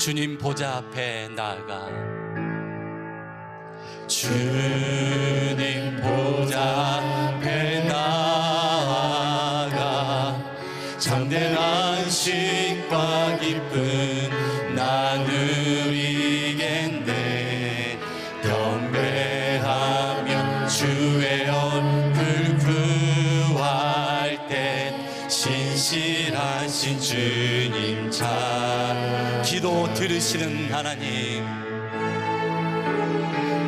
주님 보좌 앞에 나아가 주님 보좌 앞에 나아가 참된 안식과 기쁨 나누리겠네. 경배하며 주의 얼굴 구할 때 신실하신 주님 참 기도 들으시는 하나님,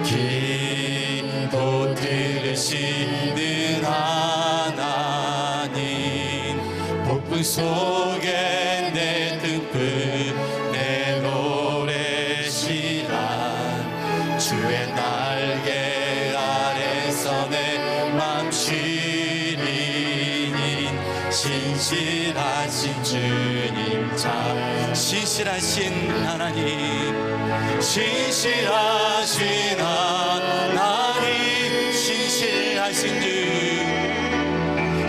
기도 들으시는 하나님, 폭풍 속에 내 등불 내 노래시란 주의 날개 아래서 내 맘 쉬리니 신실하신 주님 참 신실하신 하나님, 신실하신 하나님, 신실하신 주,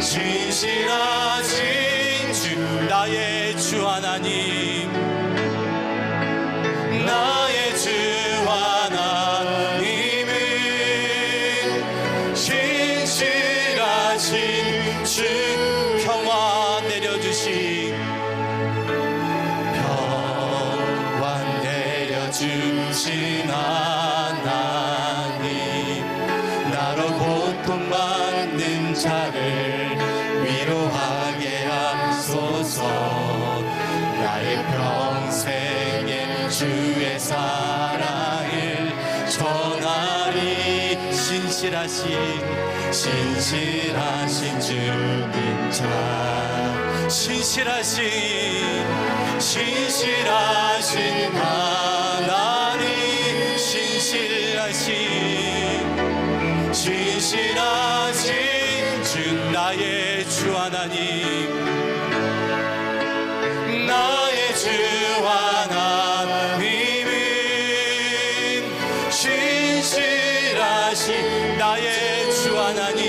신실하신 주, 나의 주 하나님, 나의 주 하나님은 신실하신 주, 평화 내려주신 주신 하나님, 나로 고통받는 자를 위로하게 하소서. 나의 평생에 주의 사랑을 전하리. 신실하신 주님 참 신실하신 하나님, 신실하신 주, 나의 주 하나님, 나의 주 하나님은 신실하신 나의 주 하나님,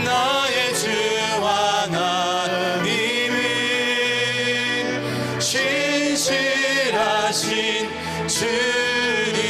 나의 주 하나님은 신실하신 주님.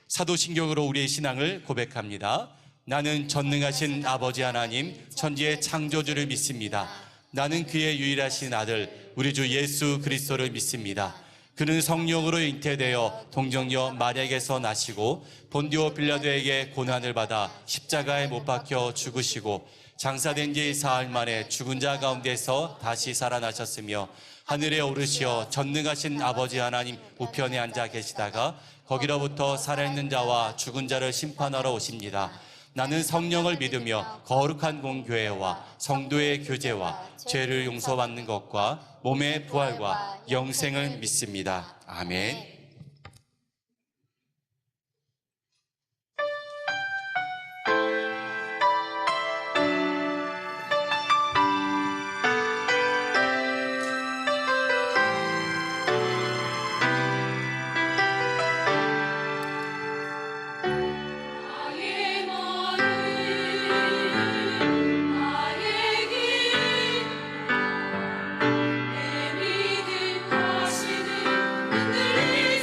사도신경으로 우리의 신앙을 고백합니다. 나는 전능하신 아버지 하나님 천지의 창조주를 믿습니다. 나는 그의 유일하신 아들 우리 주 예수 그리스도를 믿습니다. 그는 성령으로 잉태되어 동정녀 마리아에게서 나시고 본디오 빌라도에게 고난을 받아 십자가에 못 박혀 죽으시고 장사된 지 사흘 만에 죽은 자 가운데서 다시 살아나셨으며 하늘에 오르시어 전능하신 아버지 하나님 우편에 앉아 계시다가 거기로부터 살아있는 자와 죽은 자를 심판하러 오십니다. 나는 성령을 믿으며 거룩한 공교회와 성도의 교제와 죄를 용서받는 것과 몸의 부활과 영생을 믿습니다. 아멘. 흔들리지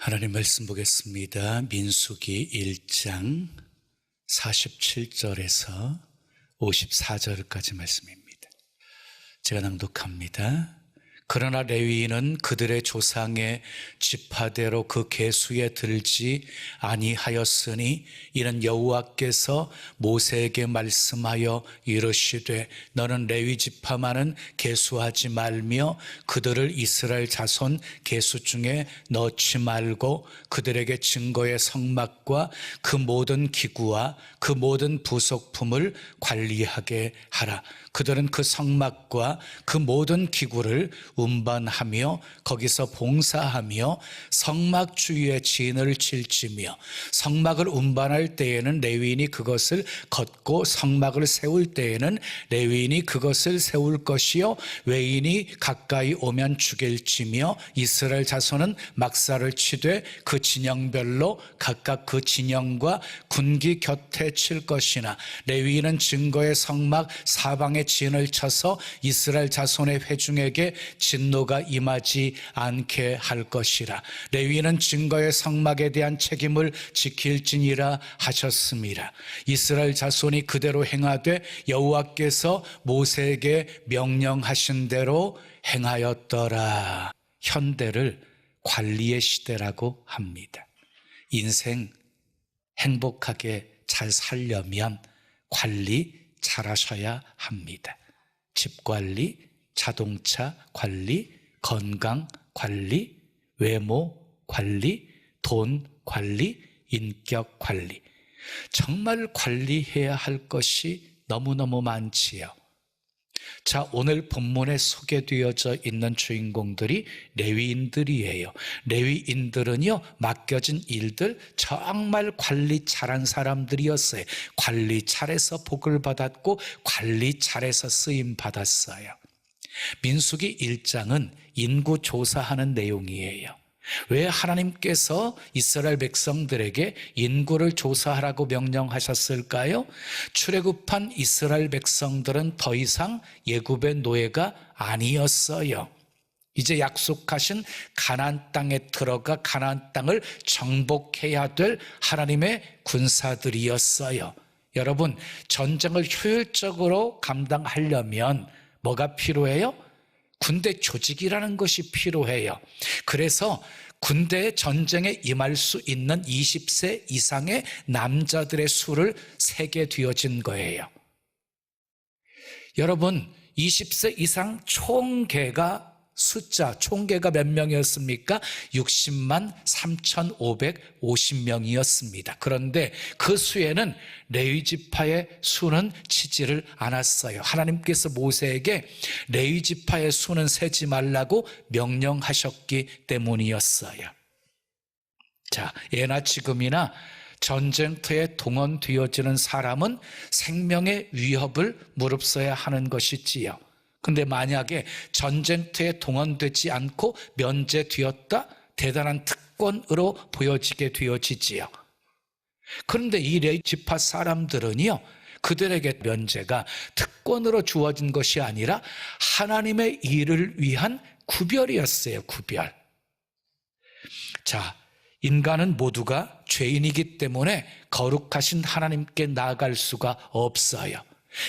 하나님 말씀 보겠습니다. 민수기 1장 47절에서 54절까지 말씀입니다. 제가 낭독합니다. 그러나 레위인은 그들의 조상의 지파대로 그 계수에 들지 아니하였으니 이는 여호와께서 모세에게 말씀하여 이르시되 너는 레위 지파만은 계수하지 말며 그들을 이스라엘 자손 계수 중에 넣지 말고 그들에게 증거의 성막과 그 모든 기구와 그 모든 부속품을 관리하게 하라. 그들은 그 성막과 그 모든 기구를 운반하며 거기서 봉사하며 성막 주위에 진을 칠지며 성막을 운반할 때에는 레위인이 그것을 걷고 성막을 세울 때에는 레위인이 그것을 세울 것이요 외인이 가까이 오면 죽일지며 이스라엘 자손은 막사를 치되 그 진영별로 각각 그 진영과 군기 곁에 칠 것이나 레위인은 증거의 성막 사방에 진을 쳐서 이스라엘 자손의 회중에게 진노가 임하지 않게 할 것이라. 레위인은 증거의 성막에 대한 책임을 지킬지니라 하셨습니다. 이스라엘 자손이 그대로 행하되 여호와께서 모세에게 명령하신 대로 행하였더라. 현대를 관리의 시대라고 합니다. 인생 행복하게 잘 살려면 관리 잘하셔야 합니다. 집 관리, 자동차 관리, 건강 관리, 외모 관리, 돈 관리, 인격 관리. 정말 관리해야 할 것이 너무너무 많지요. 자, 오늘 본문에 소개되어져 있는 주인공들이 레위인들이에요. 레위인들은요, 맡겨진 일들 정말 관리 잘한 사람들이었어요. 관리 잘해서 복을 받았고 관리 잘해서 쓰임 받았어요. 민수기 1장은 인구 조사하는 내용이에요. 왜 하나님께서 이스라엘 백성들에게 인구를 조사하라고 명령하셨을까요? 출애굽한 이스라엘 백성들은 더 이상 애굽의 노예가 아니었어요. 이제 약속하신 가나안 땅에 들어가 가나안 땅을 정복해야 될 하나님의 군사들이었어요. 여러분, 전쟁을 효율적으로 감당하려면 뭐가 필요해요? 군대 조직이라는 것이 필요해요. 그래서 군대 전쟁에 임할 수 있는 20세 이상의 남자들의 수를 세게 되어진 거예요. 여러분, 20세 이상 총계가 몇 명이었습니까? 60만 3,550명이었습니다. 그런데 그 수에는 레위 지파의 수는 치지를 않았어요. 하나님께서 모세에게 레위 지파의 수는 세지 말라고 명령하셨기 때문이었어요. 자, 예나 지금이나 전쟁터에 동원되어지는 사람은 생명의 위협을 무릅써야 하는 것이지요. 근데 만약에 전쟁터에 동원되지 않고 면제되었다? 대단한 특권으로 보여지게 되어지지요. 그런데 이 레위 지파 사람들은요, 그들에게 면제가 특권으로 주어진 것이 아니라 하나님의 일을 위한 구별이었어요. 구별. 자, 인간은 모두가 죄인이기 때문에 거룩하신 하나님께 나아갈 수가 없어요.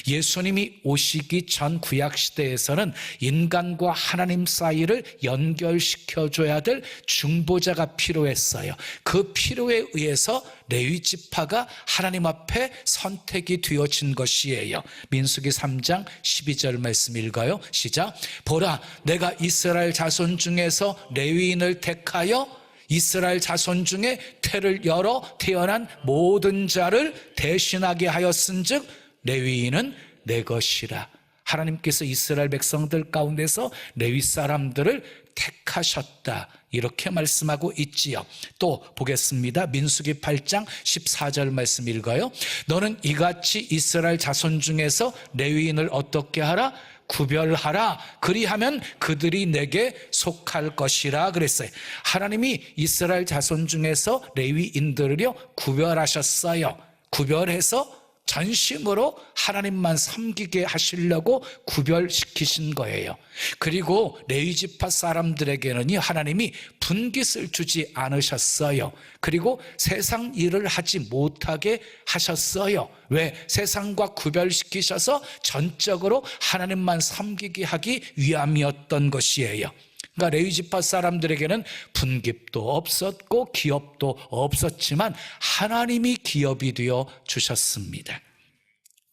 예수님이 오시기 전 구약시대에서는 인간과 하나님 사이를 연결시켜줘야 될 중보자가 필요했어요. 그 필요에 의해서 레위 지파가 하나님 앞에 선택이 되어진 것이에요. 민수기 3장 12절 말씀 읽어요. 시작. 보라, 내가 이스라엘 자손 중에서 레위인을 택하여 이스라엘 자손 중에 태를 열어 태어난 모든 자를 대신하게 하였은즉 레위인은 내 것이라. 하나님께서 이스라엘 백성들 가운데서 레위 사람들을 택하셨다, 이렇게 말씀하고 있지요. 또 보겠습니다. 민수기 8장 14절 말씀 읽어요. 너는 이같이 이스라엘 자손 중에서 레위인을 어떻게 하라? 구별하라. 그리하면 그들이 내게 속할 것이라 그랬어요. 하나님이 이스라엘 자손 중에서 레위인들을요 구별하셨어요. 구별해서 전심으로 하나님만 섬기게 하시려고 구별시키신 거예요. 그리고 레위 지파 사람들에게는 하나님이 분깃을 주지 않으셨어요. 그리고 세상 일을 하지 못하게 하셨어요. 왜? 세상과 구별시키셔서 전적으로 하나님만 섬기게 하기 위함이었던 것이에요. 그러니까 레위 지파 사람들에게는 분깃도 없었고 기업도 없었지만 하나님이 기업이 되어 주셨습니다.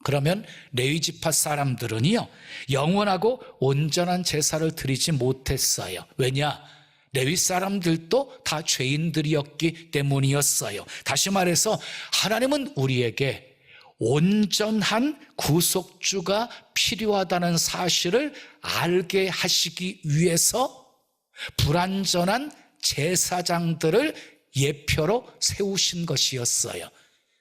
그러면 레위 지파 사람들은요, 영원하고 온전한 제사를 드리지 못했어요. 왜냐? 레위 사람들도 다 죄인들이었기 때문이었어요. 다시 말해서 하나님은 우리에게 온전한 구속주가 필요하다는 사실을 알게 하시기 위해서 불완전한 제사장들을 예표로 세우신 것이었어요.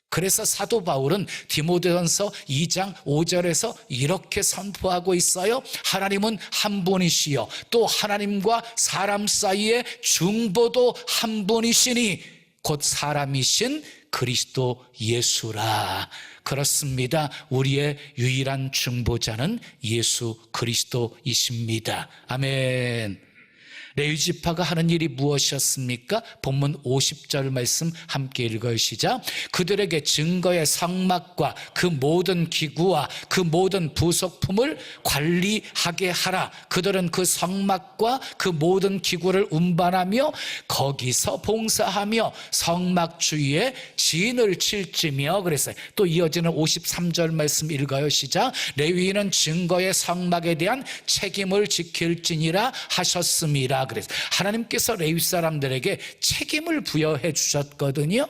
그래서 사도 바울은 디모데전서 2장 5절에서 이렇게 선포하고 있어요. 하나님은 한 분이시요 또 하나님과 사람 사이의 중보도 한 분이시니 곧 사람이신 그리스도 예수라. 그렇습니다. 우리의 유일한 중보자는 예수 그리스도이십니다. 아멘. 레위 지파가 하는 일이 무엇이었습니까? 본문 50절 말씀 함께 읽어요. 시작. 그들에게 증거의 성막과 그 모든 기구와 그 모든 부속품을 관리하게 하라. 그들은 그 성막과 그 모든 기구를 운반하며 거기서 봉사하며 성막 주위에 진을 칠지며 그랬어요. 또 이어지는 53절 말씀 읽어요. 시작. 레위인은 증거의 성막에 대한 책임을 지킬지니라 하셨습니다. 그래서 하나님께서 레위 사람들에게 책임을 부여해 주셨거든요.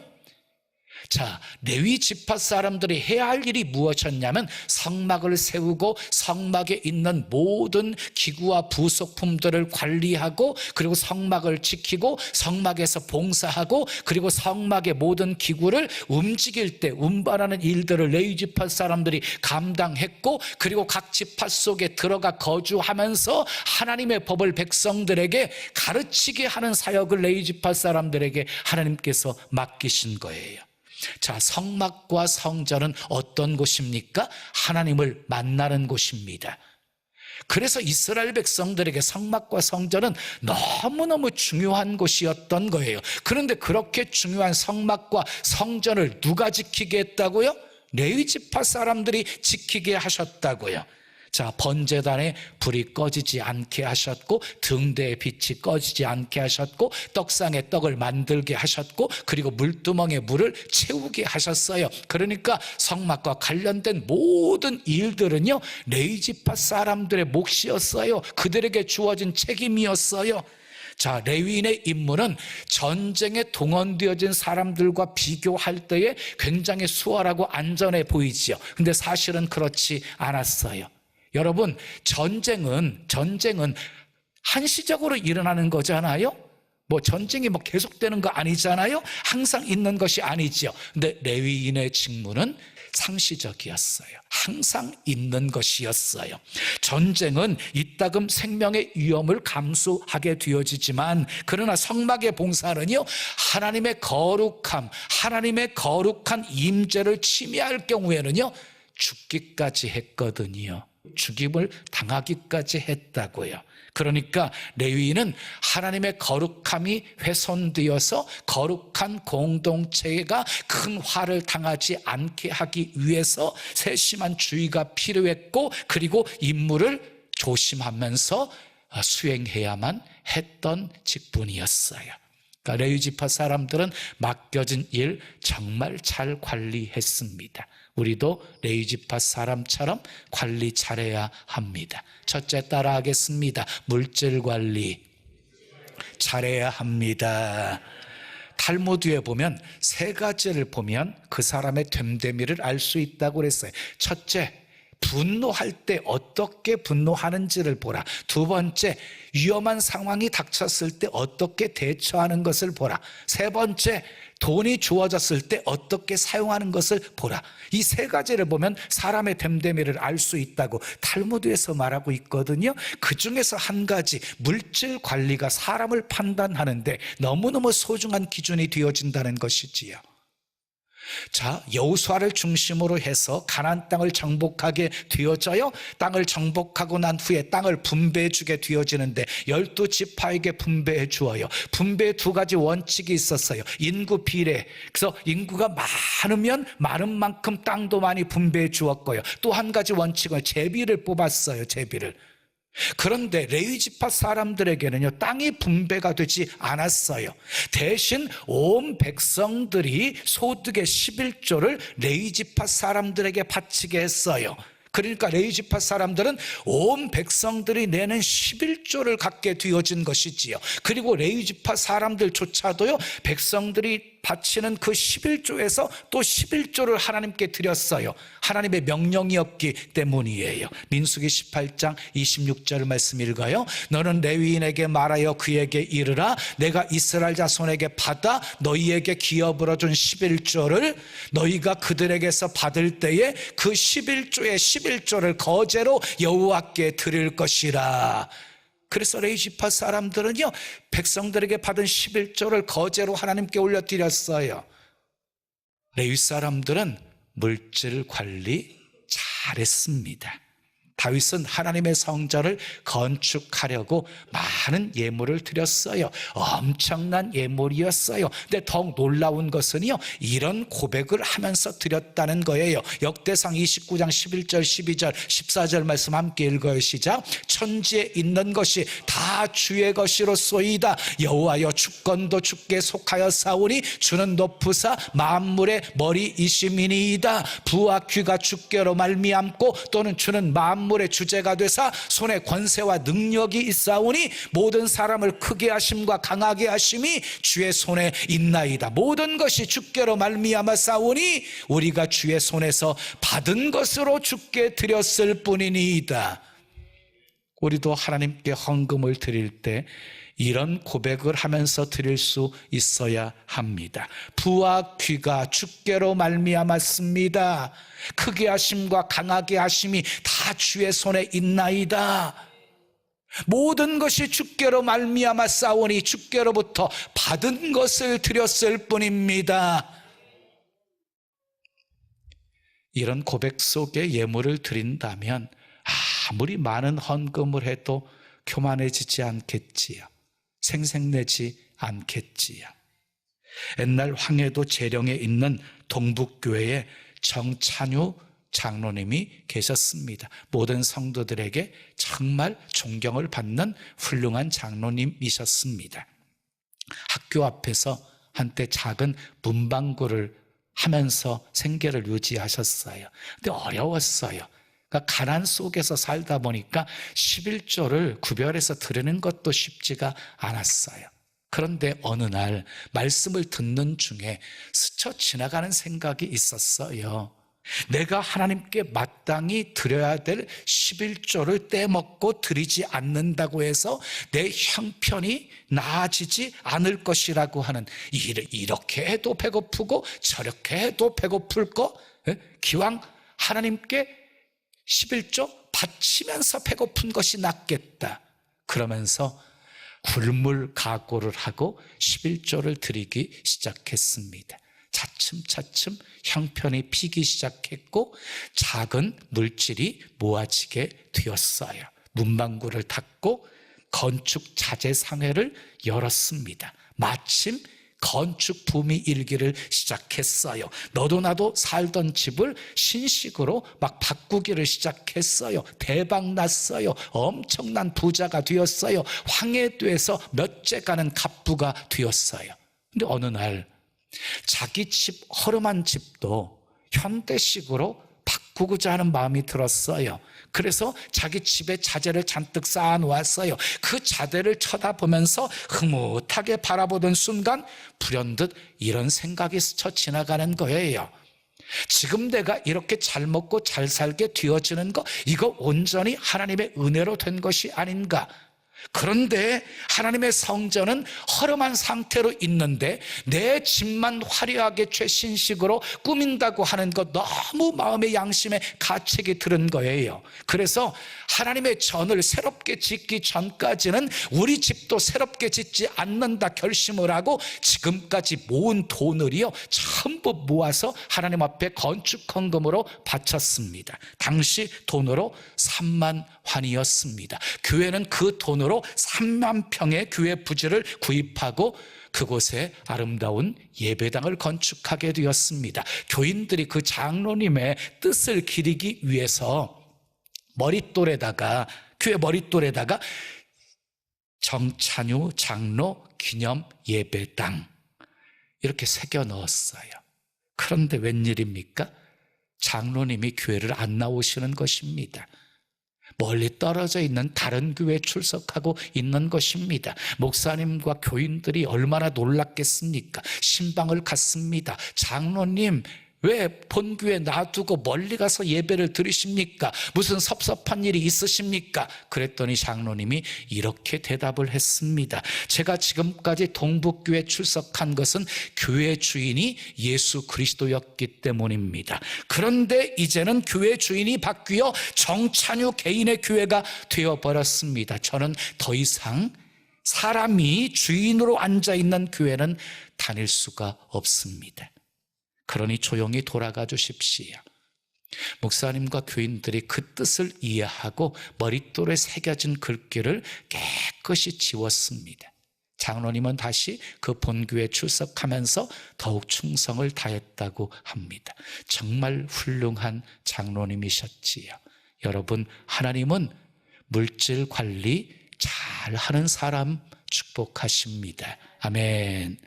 자, 레위 지파 사람들이 해야 할 일이 무엇이었냐면 성막을 세우고 성막에 있는 모든 기구와 부속품들을 관리하고 그리고 성막을 지키고 성막에서 봉사하고 그리고 성막의 모든 기구를 움직일 때 운반하는 일들을 레위 지파 사람들이 감당했고 그리고 각 지파 속에 들어가 거주하면서 하나님의 법을 백성들에게 가르치게 하는 사역을 레위 지파 사람들에게 하나님께서 맡기신 거예요. 자, 성막과 성전은 어떤 곳입니까? 하나님을 만나는 곳입니다. 그래서 이스라엘 백성들에게 성막과 성전은 너무너무 중요한 곳이었던 거예요. 그런데 그렇게 중요한 성막과 성전을 누가 지키게 했다고요? 레위 지파 사람들이 지키게 하셨다고요. 자, 번제단에 불이 꺼지지 않게 하셨고 등대의 빛이 꺼지지 않게 하셨고 떡상에 떡을 만들게 하셨고 그리고 물두멍에 물을 채우게 하셨어요. 그러니까 성막과 관련된 모든 일들은요 레위 지파 사람들의 몫이었어요. 그들에게 주어진 책임이었어요. 자, 레위인의 임무는 전쟁에 동원되어진 사람들과 비교할 때에 굉장히 수월하고 안전해 보이지요. 근데 사실은 그렇지 않았어요. 여러분, 전쟁은 한시적으로 일어나는 거잖아요. 전쟁이 계속되는 거 아니잖아요. 항상 있는 것이 아니죠. 근데 레위인의 직무는 상시적이었어요. 항상 있는 것이었어요. 전쟁은 이따금 생명의 위험을 감수하게 되어지지만 그러나 성막의 봉사는요 하나님의 거룩함, 하나님의 거룩한 임재를 침해할 경우에는요 죽기까지 했거든요. 죽임을 당하기까지 했다고요. 그러니까 레위인은 하나님의 거룩함이 훼손되어서 거룩한 공동체가 큰 화를 당하지 않게 하기 위해서 세심한 주의가 필요했고 그리고 임무를 조심하면서 수행해야만 했던 직분이었어요. 그러니까 레위 지파 사람들은 맡겨진 일 정말 잘 관리했습니다. 우리도 레위 지파 사람처럼 관리 잘해야 합니다. 첫째 따라하겠습니다. 물질 관리 잘해야 합니다. 탈무드에 보면 세 가지를 보면 그 사람의 됨됨이를 알 수 있다고 그랬어요. 첫째, 분노할 때 어떻게 분노하는지를 보라. 두 번째, 위험한 상황이 닥쳤을 때 어떻게 대처하는 것을 보라. 세 번째, 돈이 주어졌을 때 어떻게 사용하는 것을 보라. 이 세 가지를 보면 사람의 됨됨이를 알 수 있다고 탈무드에서 말하고 있거든요. 그 중에서 한 가지, 물질 관리가 사람을 판단하는데 너무너무 소중한 기준이 되어진다는 것이지요. 자, 여호수아를 중심으로 해서 가나안 땅을 정복하게 되어져요. 땅을 정복하고 난 후에 땅을 분배해 주게 되어지는데 12지파에게 분배해 주어요. 분배에 두 가지 원칙이 있었어요. 인구 비례. 그래서 인구가 많으면 많은 만큼 땅도 많이 분배해 주었고요. 또 한 가지 원칙은 제비를 뽑았어요. 제비를. 그런데 레위지파 사람들에게는요, 땅이 분배가 되지 않았어요. 대신 온 백성들이 소득의 11조를 레위지파 사람들에게 바치게 했어요. 그러니까 레위지파 사람들은 온 백성들이 내는 11조를 갖게 되어진 것이지요. 그리고 레위지파 사람들조차도요, 백성들이 바치는 그 11조에서 또 11조를 하나님께 드렸어요. 하나님의 명령이었기 때문이에요. 민수기 18장 26절 말씀 읽어요. 너는 레위인에게 말하여 그에게 이르라. 내가 이스라엘 자손에게 받아 너희에게 기업으로 준 11조를 너희가 그들에게서 받을 때에 그 11조의 11조를 거제로 여호와께 드릴 것이라. 그래서 레위지파 사람들은요, 백성들에게 받은 11조를 거제로 하나님께 올려드렸어요. 레위 사람들은 물질 관리 잘했습니다. 다윗은 하나님의 성전을 건축하려고 많은 예물을 드렸어요. 엄청난 예물이었어요. 근데 더욱 놀라운 것은요, 이런 고백을 하면서 드렸다는 거예요. 역대상 29장 11절 12절 14절 말씀 함께 읽어요. 시작. 천지에 있는 것이 다 주의 것이로소이다. 여호와여 주권도 주께 속하여 사오니 주는 높으사 만물의 머리이심이니이다. 부와 귀가 주께로 말미암고 또는 주는 만물의 주제가 되사 손에 권세와 능력이 있사오니 모든 사람을 크게 하심과 강하게 하심이 주의 손에 있나이다. 모든 것이 주께로 말미암아 싸우니 우리가 주의 손에서 받은 것으로 주께 드렸을 뿐이니이다. 우리도 하나님께 헌금을 드릴 때 이런 고백을 하면서 드릴 수 있어야 합니다. 부와 귀가 주께로 말미암았습니다. 크게 하심과 강하게 하심이 다 주의 손에 있나이다. 모든 것이 주께로 말미암아 싸우니 주께로부터 받은 것을 드렸을 뿐입니다. 이런 고백 속에 예물을 드린다면 아무리 많은 헌금을 해도 교만해지지 않겠지요. 생색내지 않겠지요. 옛날 황해도 재령에 있는 동북교회에 정찬유 장로님이 계셨습니다. 모든 성도들에게 정말 존경을 받는 훌륭한 장로님이셨습니다. 학교 앞에서 한때 작은 문방구를 하면서 생계를 유지하셨어요. 근데 어려웠어요. 그러니까 가난 속에서 살다 보니까 11조를 구별해서 드리는 것도 쉽지가 않았어요. 그런데 어느 날 말씀을 듣는 중에 스쳐 지나가는 생각이 있었어요. 내가 하나님께 마땅히 드려야 될 11조를 떼먹고 드리지 않는다고 해서 내 형편이 나아지지 않을 것이라고 하는, 이렇게 해도 배고프고 저렇게 해도 배고플 거, 기왕 하나님께 11조 바치면서 배고픈 것이 낫겠다. 그러면서 굶을 각오를 하고 11조를 드리기 시작했습니다. 차츰차츰 형편이 피기 시작했고 작은 물질이 모아지게 되었어요. 문방구를 닫고 건축 자재상회를 열었습니다. 마침 건축 붐이 일기를 시작했어요. 너도 나도 살던 집을 신식으로 막 바꾸기를 시작했어요. 대박 났어요. 엄청난 부자가 되었어요. 황해도에서 몇째 가는 갑부가 되었어요. 근데 어느 날 자기 집, 허름한 집도 현대식으로 바꾸고자 하는 마음이 들었어요. 그래서 자기 집에 자재를 잔뜩 쌓아놓았어요. 그 자재를 쳐다보면서 흐뭇하게 바라보던 순간 불현듯 이런 생각이 스쳐 지나가는 거예요. 지금 내가 이렇게 잘 먹고 잘 살게 되어지는 거, 이거 온전히 하나님의 은혜로 된 것이 아닌가. 그런데 하나님의 성전은 허름한 상태로 있는데 내 집만 화려하게 최신식으로 꾸민다고 하는 것, 너무 마음의 양심에 가책이 들은 거예요. 그래서 하나님의 전을 새롭게 짓기 전까지는 우리 집도 새롭게 짓지 않는다 결심을 하고 지금까지 모은 돈을요 전부 모아서 하나님 앞에 건축 헌금으로 바쳤습니다. 당시 돈으로 3만 환이었습니다. 교회는 그 돈으로 3만 평의 교회 부지를 구입하고 그곳에 아름다운 예배당을 건축하게 되었습니다. 교인들이 그 장로님의 뜻을 기리기 위해서 머릿돌에다가, 교회 머릿돌에다가 정찬유 장로 기념 예배당 이렇게 새겨 넣었어요. 그런데 웬일입니까? 장로님이 교회를 안 나오시는 것입니다. 멀리 떨어져 있는 다른 교회에 출석하고 있는 것입니다. 목사님과 교인들이 얼마나 놀랐겠습니까? 신방을 갔습니다. 장로님, 왜 본교회 놔두고 멀리 가서 예배를 드리십니까? 무슨 섭섭한 일이 있으십니까? 그랬더니 장로님이 이렇게 대답을 했습니다. 제가 지금까지 동북교회 출석한 것은 교회 주인이 예수 그리스도였기 때문입니다. 그런데 이제는 교회 주인이 바뀌어 정찬유 개인의 교회가 되어버렸습니다. 저는 더 이상 사람이 주인으로 앉아있는 교회는 다닐 수가 없습니다. 그러니 조용히 돌아가 주십시오. 목사님과 교인들이 그 뜻을 이해하고 머릿돌에 새겨진 글귀를 깨끗이 지웠습니다. 장로님은 다시 그 본교에 출석하면서 더욱 충성을 다했다고 합니다. 정말 훌륭한 장로님이셨지요. 여러분, 하나님은 물질 관리 잘하는 사람 축복하십니다. 아멘.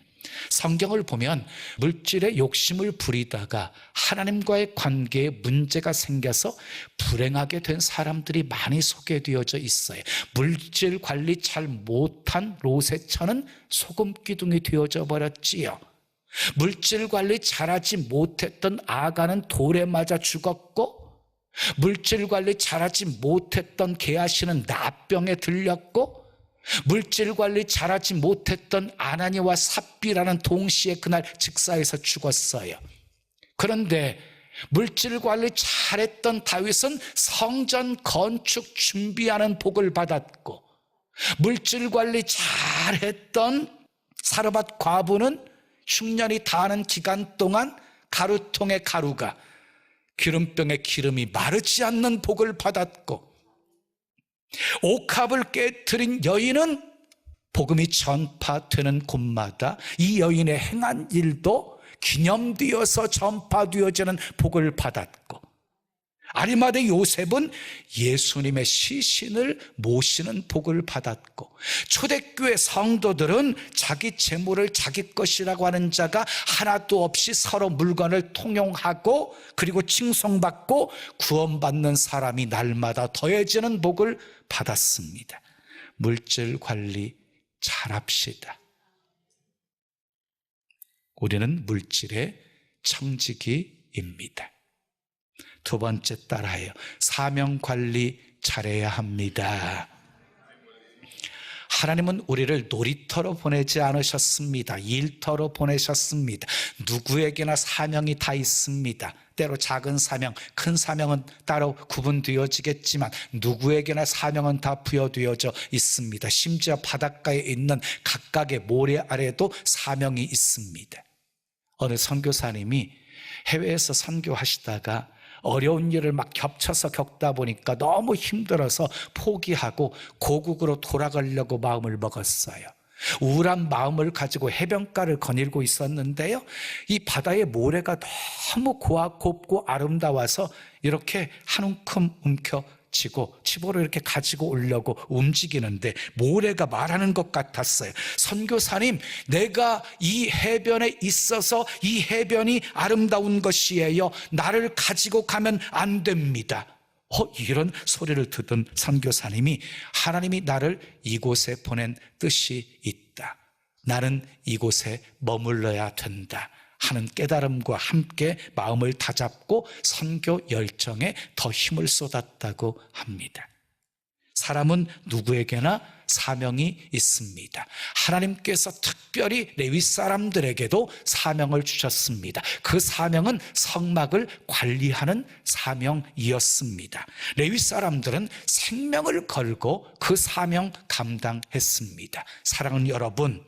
성경을 보면 물질에 욕심을 부리다가 하나님과의 관계에 문제가 생겨서 불행하게 된 사람들이 많이 소개되어져 있어요. 물질 관리 잘 못한 롯의 소금 기둥이 되어져 버렸지요. 물질 관리 잘하지 못했던 아가는 돌에 맞아 죽었고, 물질 관리 잘하지 못했던 게하시는 나병에 들렸고, 물질 관리 잘하지 못했던 아나니와 삽비라는 동시에 그날 직사에서 죽었어요. 그런데 물질 관리 잘했던 다윗은 성전 건축 준비하는 복을 받았고, 물질 관리 잘했던 사르밧 과부는 흉년이 다하는 기간 동안 가루통의 가루가 기름병의 기름이 마르지 않는 복을 받았고, 옥합을 깨트린 여인은 복음이 전파되는 곳마다 이 여인의 행한 일도 기념되어서 전파되어지는 복을 받았고, 아리마대 요셉은 예수님의 시신을 모시는 복을 받았고, 초대교회 성도들은 자기 재물을 자기 것이라고 하는 자가 하나도 없이 서로 물건을 통용하고 그리고 칭송받고 구원받는 사람이 날마다 더해지는 복을 받았습니다. 물질 관리 잘합시다. 우리는 물질의 청지기입니다. 두 번째 따라해요. 사명 관리 잘해야 합니다. 하나님은 우리를 놀이터로 보내지 않으셨습니다. 일터로 보내셨습니다. 누구에게나 사명이 다 있습니다. 때로 작은 사명, 큰 사명은 따로 구분되어지겠지만 누구에게나 사명은 다 부여되어져 있습니다. 심지어 바닷가에 있는 각각의 모래 아래도 사명이 있습니다. 어느 선교사님이 해외에서 선교하시다가 어려운 일을 막 겹쳐서 겪다 보니까 너무 힘들어서 포기하고 고국으로 돌아가려고 마음을 먹었어요. 우울한 마음을 가지고 해변가를 거닐고 있었는데요, 이 바다의 모래가 너무 곱고 아름다워서 이렇게 한 움큼 움켜쥐고 집으로 이렇게 가지고 오려고 움직이는데 모래가 말하는 것 같았어요. 선교사님, 내가 이 해변에 있어서 이 해변이 아름다운 것이에요. 나를 가지고 가면 안 됩니다. 이런 소리를 듣던 선교사님이, 하나님이 나를 이곳에 보낸 뜻이 있다, 나는 이곳에 머물러야 된다 하는 깨달음과 함께 마음을 다잡고 선교 열정에 더 힘을 쏟았다고 합니다. 사람은 누구에게나 사명이 있습니다. 하나님께서 특별히 레위 사람들에게도 사명을 주셨습니다. 그 사명은 성막을 관리하는 사명이었습니다. 레위 사람들은 생명을 걸고 그 사명 감당했습니다. 사랑하는 여러분,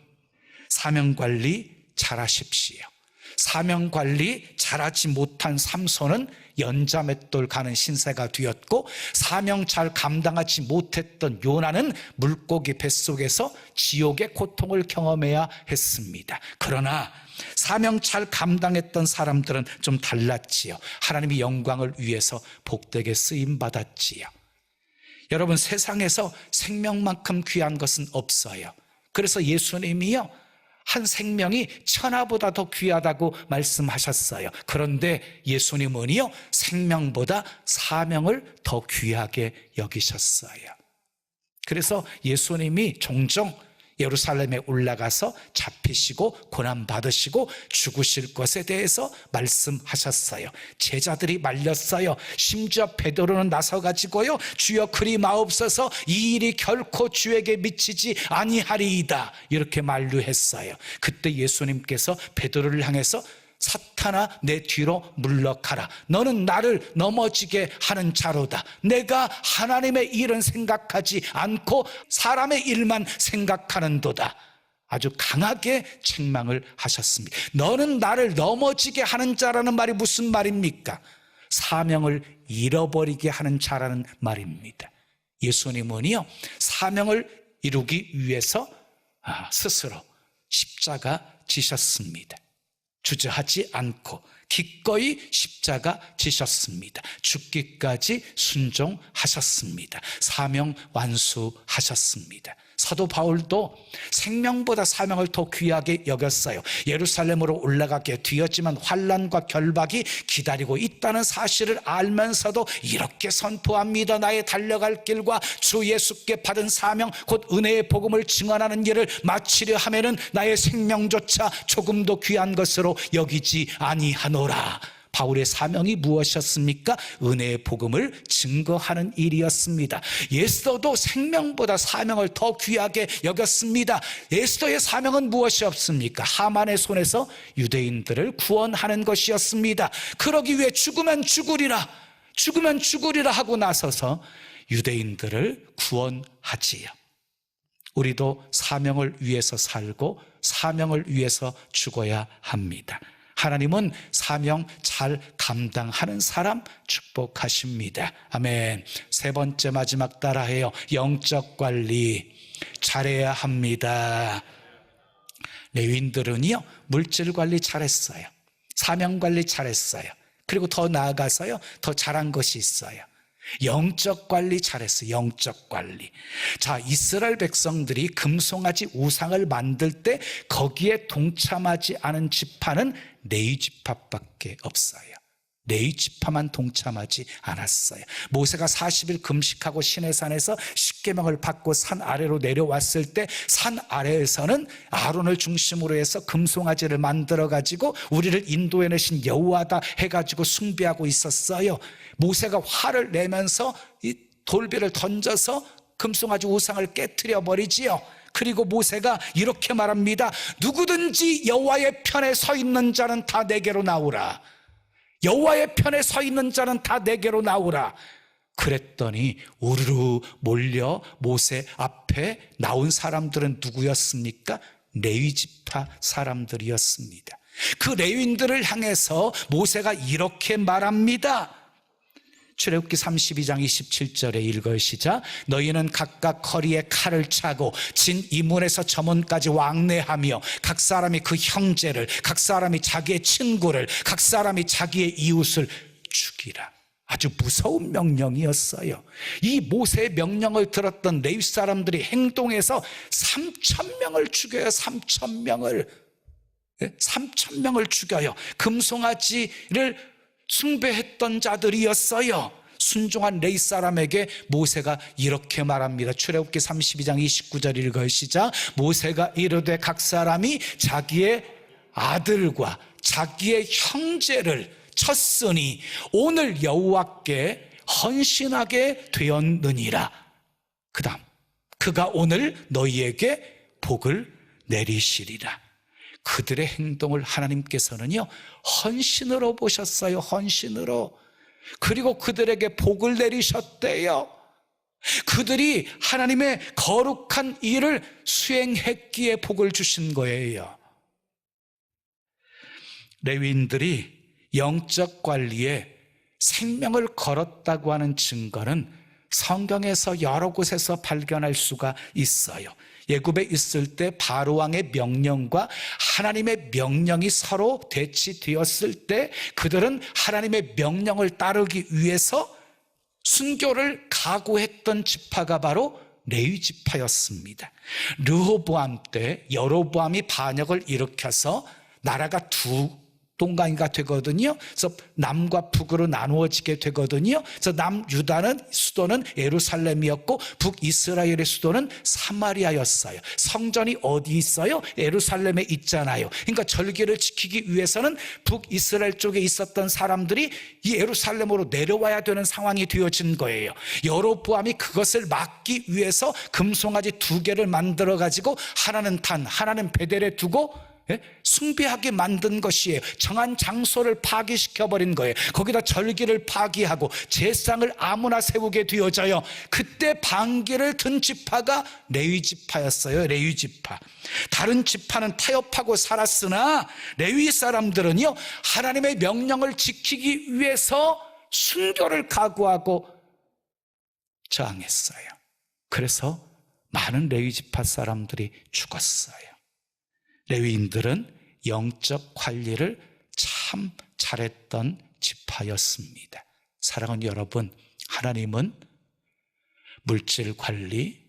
사명 관리 잘하십시오. 사명 관리 잘하지 못한 삼손은 연자맷돌 가는 신세가 되었고, 사명 잘 감당하지 못했던 요나는 물고기 뱃속에서 지옥의 고통을 경험해야 했습니다. 그러나 사명 잘 감당했던 사람들은 좀 달랐지요. 하나님의 영광을 위해서 복되게 쓰임받았지요. 여러분, 세상에서 생명만큼 귀한 것은 없어요. 그래서 예수님이요, 한 생명이 천하보다 더 귀하다고 말씀하셨어요. 그런데 예수님은요, 생명보다 사명을 더 귀하게 여기셨어요. 그래서 예수님이 종종 예루살렘에 올라가서 잡히시고 고난받으시고 죽으실 것에 대해서 말씀하셨어요. 제자들이 말렸어요. 심지어 베드로는 나서가지고요, 주여 그리 마옵소서, 이 일이 결코 주에게 미치지 아니하리이다, 이렇게 만류했어요. 그때 예수님께서 베드로를 향해서 사탄아, 내 뒤로 물러가라. 너는 나를 넘어지게 하는 자로다. 내가 하나님의 일은 생각하지 않고 사람의 일만 생각하는도다. 아주 강하게 책망을 하셨습니다. 너는 나를 넘어지게 하는 자라는 말이 무슨 말입니까? 사명을 잃어버리게 하는 자라는 말입니다. 예수님은요, 사명을 이루기 위해서 스스로 십자가 지셨습니다. 주저하지 않고 기꺼이 십자가 지셨습니다. 죽기까지 순종하셨습니다. 사명 완수하셨습니다. 사도 바울도 생명보다 사명을 더 귀하게 여겼어요. 예루살렘으로 올라가게 되었지만 환난과 결박이 기다리고 있다는 사실을 알면서도 이렇게 선포합니다. 나의 달려갈 길과 주 예수께 받은 사명, 곧 은혜의 복음을 증언하는 일을 마치려 하면은 나의 생명조차 조금도 귀한 것으로 여기지 아니하노라. 바울의 사명이 무엇이었습니까? 은혜의 복음을 증거하는 일이었습니다. 예수도 생명보다 사명을 더 귀하게 여겼습니다. 예수의 사명은 무엇이었습니까? 하만의 손에서 유대인들을 구원하는 것이었습니다. 그러기 위해 죽으면 죽으리라 하고 나서서 유대인들을 구원하지요. 우리도 사명을 위해서 살고 사명을 위해서 죽어야 합니다. 하나님은 사명 잘 감당하는 사람 축복하십니다. 아멘. 세 번째, 마지막 따라해요. 영적 관리 잘해야 합니다. 레위인들은요, 물질 관리 잘했어요. 사명 관리 잘했어요. 그리고 더 나아가서요, 더 잘한 것이 있어요. 영적 관리 잘했어요. 영적 관리. 자, 이스라엘 백성들이 금송아지 우상을 만들 때 거기에 동참하지 않은 지파는 네 지파밖에 없어요. 네 지파만 동참하지 않았어요. 모세가 40일 금식하고 시내산에서 십계명을 받고 산 아래로 내려왔을 때 산 아래에서는 아론을 중심으로 해서 금송아지를 만들어 가지고 우리를 인도해내신 여호와다 해가지고 숭배하고 있었어요. 모세가 화를 내면서 이 돌비를 던져서 금송아지 우상을 깨트려 버리지요. 그리고 모세가 이렇게 말합니다. 누구든지 여호와의 편에 서 있는 자는 다 내게로 나오라. 여호와의 편에 서 있는 자는 다 내게로 나오라. 그랬더니 우르르 몰려 모세 앞에 나온 사람들은 누구였습니까? 레위 지파 사람들이었습니다. 그 레위인들을 향해서 모세가 이렇게 말합니다. 출애굽기 32장 27절에 읽으시자. 너희는 각각 허리에 칼을 차고 진 이문에서 저문까지 왕래하며 각 사람이 그 형제를, 각 사람이 자기의 친구를, 각 사람이 자기의 이웃을 죽이라. 아주 무서운 명령이었어요. 이 모세의 명령을 들었던 레위 사람들이 행동해서 3,000명을 죽여요. 3,000명을 3,000명을 죽여요. 금송아지를 숭배했던 자들이었어요. 순종한 레위 사람에게 모세가 이렇게 말합니다. 출애굽기 32장 29절 읽으시자. 모세가 이르되 각 사람이 자기의 아들과 자기의 형제를 쳤으니 오늘 여호와께 헌신하게 되었느니라. 그 다음, 그가 오늘 너희에게 복을 내리시리라. 그들의 행동을 하나님께서는요, 헌신으로 보셨어요. 헌신으로. 그리고 그들에게 복을 내리셨대요. 그들이 하나님의 거룩한 일을 수행했기에 복을 주신 거예요. 레위인들이 영적 관리에 생명을 걸었다고 하는 증거는 성경에서 여러 곳에서 발견할 수가 있어요. 애굽에 있을 때 바로 왕의 명령과 하나님의 명령이 서로 대치되었을 때 그들은 하나님의 명령을 따르기 위해서 순교를 각오했던 지파가 바로 레위 지파였습니다. 르호보암 때 여로보암이 반역을 일으켜서 나라가 두 동강이가 되거든요. 그래서 남과 북으로 나누어지게 되거든요. 그래서 남유다는 수도는 예루살렘이었고 북이스라엘의 수도는 사마리아였어요. 성전이 어디 있어요? 예루살렘에 있잖아요. 그러니까 절기를 지키기 위해서는 북이스라엘 쪽에 있었던 사람들이 이 예루살렘으로 내려와야 되는 상황이 되어진 거예요. 여로보암이 그것을 막기 위해서 금송아지 2개를 만들어 가지고 하나는 단, 하나는 베델에 두고 숭배하게 만든 것이에요. 정한 장소를 파기시켜버린 거예요. 거기다 절기를 파기하고 제상을 아무나 세우게 되어져요. 그때 반기를 든 지파가 레위 지파였어요. 레위 지파. 다른 지파는 타협하고 살았으나 레위 사람들은요, 하나님의 명령을 지키기 위해서 순교를 각오하고 저항했어요. 그래서 많은 레위 지파 사람들이 죽었어요. 레위인들은 영적 관리를 참 잘했던 지파였습니다. 사랑하는 여러분, 하나님은 물질 관리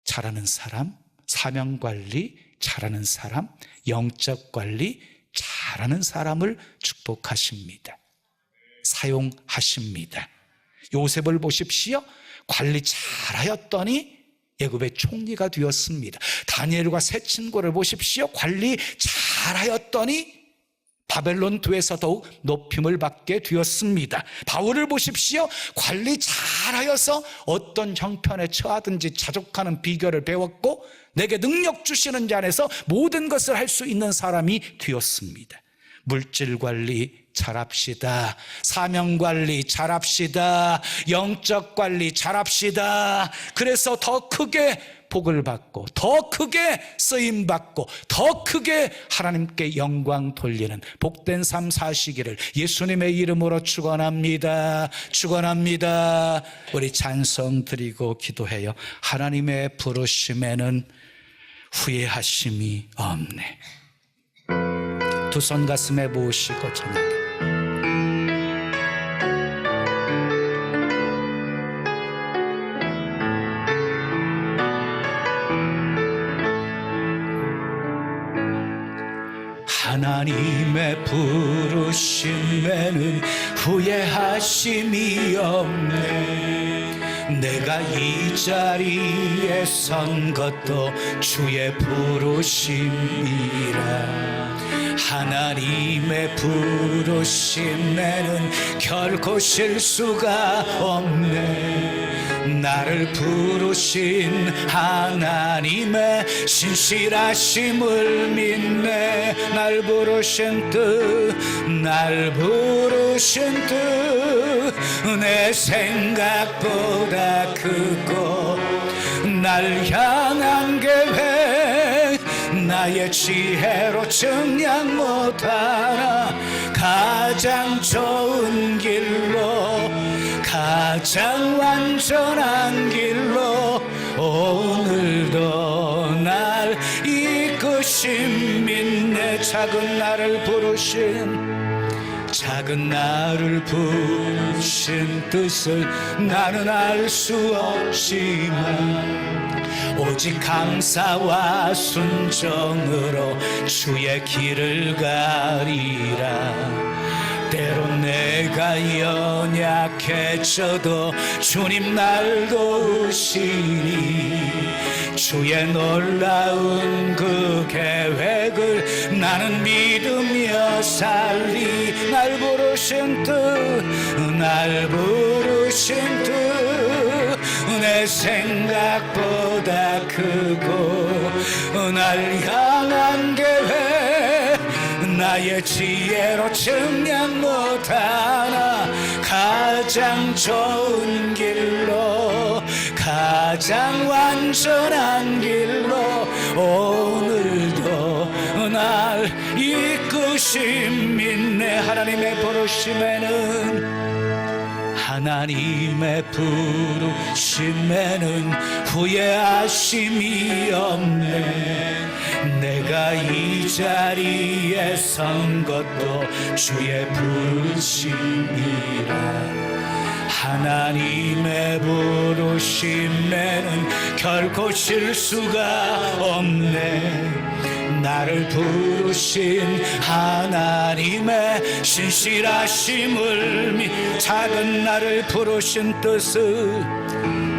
잘하는 사람, 사명 관리 잘하는 사람, 영적 관리 잘하는 사람을 축복하십니다. 사용하십니다. 요셉을 보십시오. 관리 잘하였더니 애굽의 총리가 되었습니다. 다니엘과 세 친구를 보십시오. 관리 잘하였더니 바벨론 도에서 더욱 높임을 받게 되었습니다. 바울을 보십시오. 관리 잘하여서 어떤 형편에 처하든지 자족하는 비결을 배웠고 내게 능력 주시는 자 안에서 모든 것을 할 수 있는 사람이 되었습니다. 물질 관리 잘합시다. 사명 관리 잘합시다. 영적 관리 잘합시다. 그래서 더 크게 복을 받고 더 크게 쓰임 받고 더 크게 하나님께 영광 돌리는 복된 삶 사시기를 예수님의 이름으로 축원합니다. 축원합니다. 우리 찬송 드리고 기도해요. 하나님의 부르심에는 후회하심이 없네. 두 손 가슴에 모으시고 찬양해. 하나님의 부르심에는 후회하심이 없네. 내가 이 자리에 선 것도 주의 부르심이라. 하나님의 부르심에는 결코 실수가 없네. 나를 부르신 하나님의 신실하심을 믿네. 날 부르신 뜻, 날 부르신 뜻, 내 생각보다 크고 날 향한 계획 나의 지혜로 증량 못하나 가장 좋은 길로 가장 완전한 길로 오늘도 날 이끄심 믿네. 작은 나를 부르신 뜻을 나는 알 수 없지만 오직 감사와 순종으로 주의 길을 가리라. 때론 내가 연약해져도 주님 날 도우시니 주의 놀라운 그 계획을 나는 믿으며 살리. 날 부르신 뜻, 날 부르신 뜻, 내 내 생각보다 크고 날 향한 계획 나의 지혜로 측량 못하나 가장 좋은 길로 가장 완전한 길로 오늘도 날 이끄심 믿네. 하나님의 부르심에는 하나님의 부르심에는 후회하심이 없네. 내가 이 자리에 선 것도 주의 부르심이라. 하나님의 부르심에는 결코 실수가 없네. 나를 부르신 하나님의 신실하심을 작은 나를 부르신 뜻을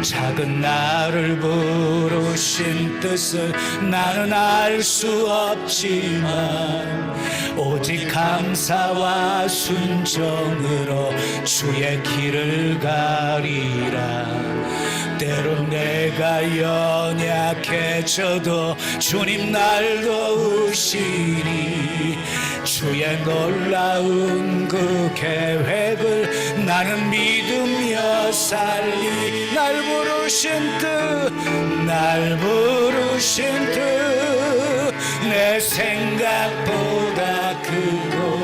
작은 나를 부르신 뜻을 나는 알 수 없지만 오직 감사와 순종으로 주의 길을 가리라. 때론 내가 연약해져도 주님 날 도우시니 주의 놀라운 그 계획을 나는 믿으며 살리. 날 부르신 뜻 내 생각보다 크고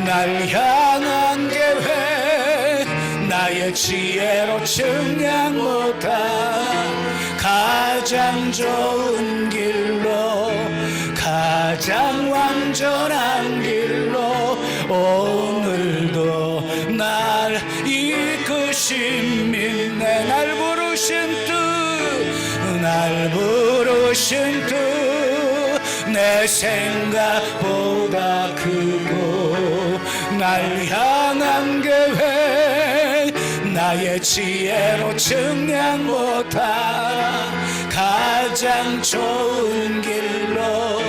날 향한 계획 나의 지혜로 측량 못한 가장 좋은 길로 가장 완전한 길로 오늘도 날 이끄심 믿네. 날 부르신 뜻 내 생각보다 크고 날 향한 계획 나의 지혜로 측량 못한 가장 좋은 길로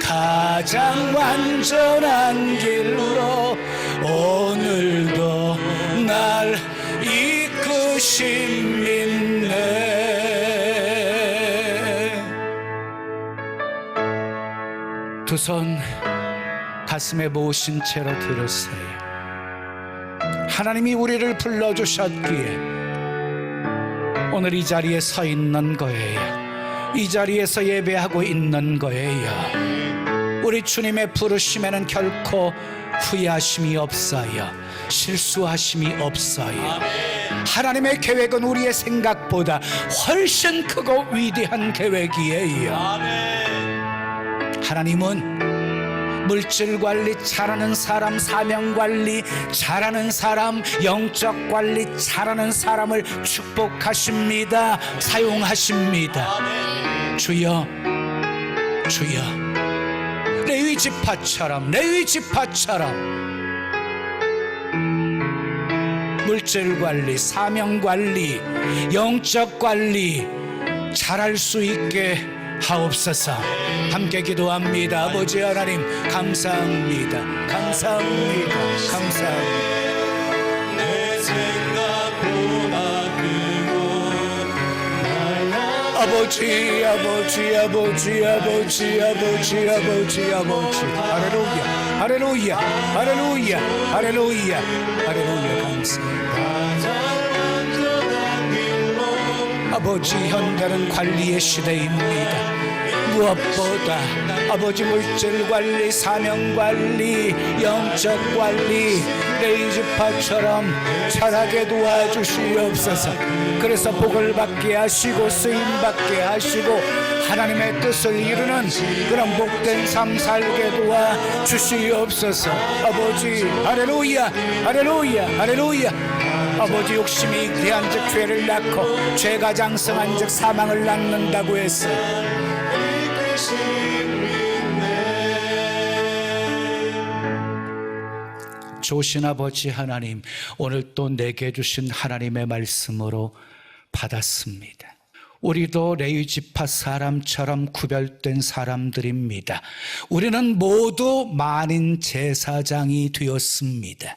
가장 완전한 길로 오늘도 날 이끄심 믿네. 두 손 가슴에 모신 채로 들으세요. 하나님이 우리를 불러주셨기에 오늘 이 자리에 서 있는 거예요. 이 자리에서 예배하고 있는 거예요. 우리 주님의 부르심에는 결코 후회하심이 없어요. 실수하심이 없어요. 하나님의 계획은 우리의 생각보다 훨씬 크고 위대한 계획이에요. 하나님은 물질 관리 잘하는 사람, 사명 관리 잘하는 사람, 영적 관리 잘하는 사람을 축복하십니다. 사용하십니다. 주여, 주여, 레위 지파처럼 물질 관리, 사명 관리, 영적 관리 잘할 수 있게 하옵소서. 함께 기도합니다. 아버지 하나님 감사합니다. 감사합니다. 내 생각보다 크고 아버지 할렐루야 감사합니다. 아버지 현대는 관리의 시대입니다. 무엇보다 아버지 물질 관리, 사명 관리, 영적 관리 레이지파처럼 잘하게 도와주시옵소서. 그래서 복을 받게 하시고 쓰임 받게 하시고 하나님의 뜻을 이루는 그런 복된 삶 살게 도와주시옵소서. 아버지 할렐루야. 아버지 욕심이 대한즉 죄를 낳고 죄가 장성한즉 사망을 낳는다고 했어. 좋으신 아버지 하나님, 오늘 또 내게 주신 하나님의 말씀으로 받았습니다. 우리도 레위 지파 사람처럼 구별된 사람들입니다. 우리는 모두 만인 제사장이 되었습니다.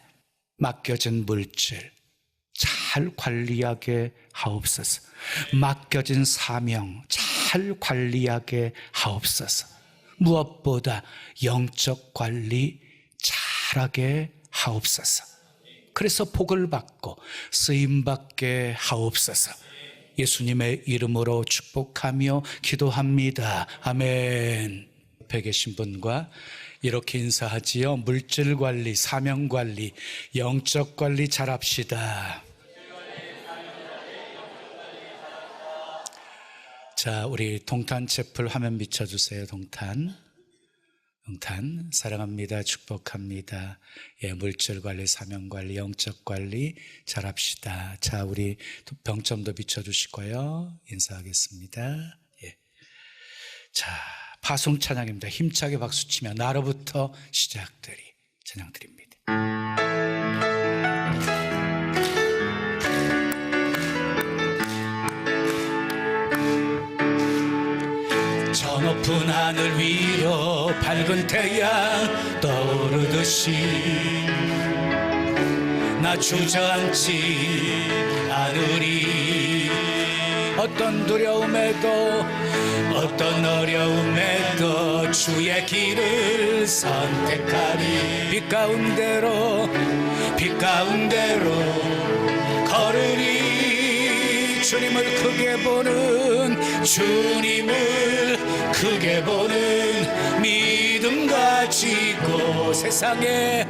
맡겨진 물질 잘 관리하게 하옵소서. 맡겨진 사명 잘 관리하게 하옵소서. 무엇보다 영적 관리 잘하게 하옵소서. 그래서 복을 받고 쓰임받게 하옵소서. 예수님의 이름으로 축복하며 기도합니다. 아멘. 옆에 계신 분과 이렇게 인사하지요. 물질 관리, 사명 관리, 영적 관리 잘합시다. 자, 우리 동탄 채플 화면 비춰주세요. 동탄 사랑합니다. 축복합니다. 예, 물질 관리, 사명 관리, 영적 관리 잘합시다. 자, 우리 병점도 비춰주시고요. 인사하겠습니다. 예. 자, 파송 찬양입니다. 힘차게 박수치며 나로부터 시작되리 찬양 드립니다. 저 높은 하늘 위로 밝은 태양 떠오르듯이 나 주저앉지 않으리. 어떤 두려움에도 어떤 어려움에도 주의 길을 선택하리. 빛 가운데로 걸으리. 주님을 크게 보는 믿음 가지고 세상에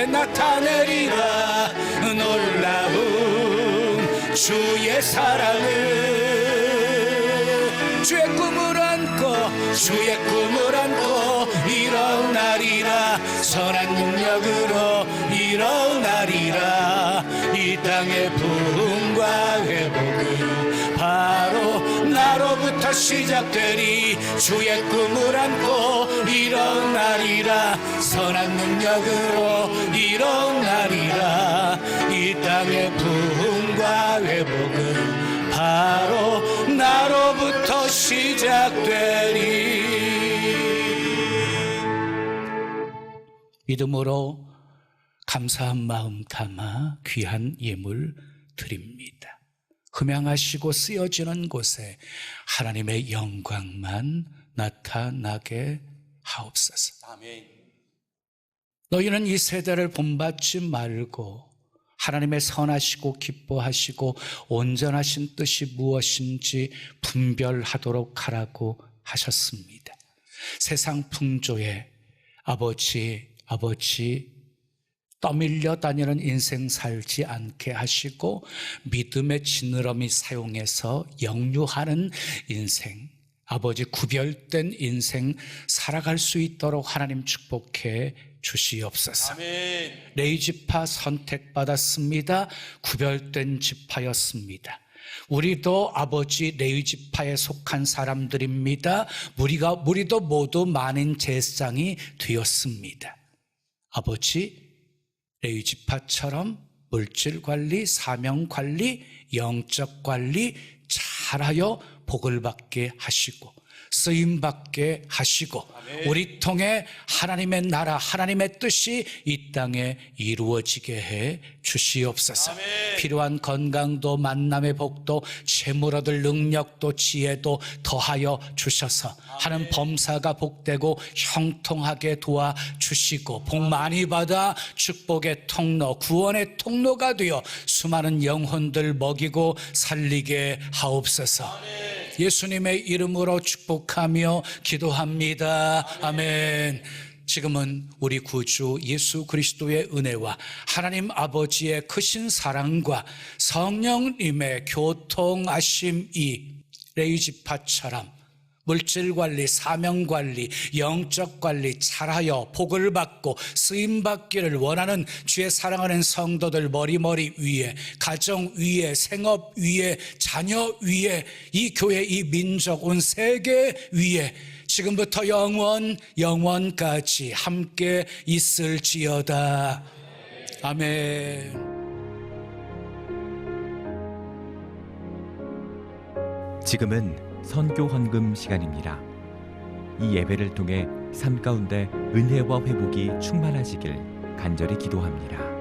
나타내리라. 놀라운 주의 사랑을 주의 꿈을 안고 일어나리라. 선한 능력으로 일어나리라. 이 땅의 부흥과 회복은 바로 나로부터 시작되리. 주의 꿈을 안고 일어나리라. 선한 능력으로 일어나리라. 이 땅의 부흥과 회복은 바로 나로부터 시작되리. 믿음으로 감사한 마음 담아 귀한 예물 드립니다. 흠양하시고 쓰여지는 곳에 하나님의 영광만 나타나게 하옵소서. 아멘. 너희는 이 세대를 본받지 말고 하나님의 선하시고 기뻐하시고 온전하신 뜻이 무엇인지 분별하도록 하라고 하셨습니다. 세상 풍조에 아버지 떠밀려 다니는 인생 살지 않게 하시고 믿음의 지느러미 사용해서 역류하는 인생, 아버지 구별된 인생 살아갈 수 있도록 하나님 축복해 주시옵소서. 아멘. 레위 지파 선택받았습니다. 구별된 지파였습니다. 우리도 아버지 레위 지파에 속한 사람들입니다. 우리도 모두 만인 제사장이 되었습니다. 아버지 레위 지파처럼 물질 관리, 사명 관리, 영적 관리 잘하여 복을 받게 하시고 쓰임 받게 하시고 아멘. 우리 통해 하나님의 나라, 하나님의 뜻이 이 땅에 이루어지게 해 주시옵소서. 아멘. 필요한 건강도 만남의 복도 재물 얻을 능력도 지혜도 더하여 주셔서 하는 범사가 복되고 형통하게 도와주시고 복 많이 받아 축복의 통로, 구원의 통로가 되어 수많은 영혼들 먹이고 살리게 하옵소서. 아멘. 예수님의 이름으로 축복하며 기도합니다. 아멘. 지금은 우리 구주 예수 그리스도의 은혜와 하나님 아버지의 크신 사랑과 성령님의 교통하심이 레위 지파처럼 물질관리, 사명관리, 영적관리 잘하여 복을 받고 쓰임받기를 원하는 주의 사랑하는 성도들 머리머리 위에, 가정 위에, 생업 위에, 자녀 위에, 이 교회, 이 민족, 온 세계 위에 지금부터 영원까지 함께 있을지어다. 아멘. 지금은 선교 헌금 시간입니다. 이 예배를 통해 삶 가운데 은혜와 회복이 충만하시길 간절히 기도합니다.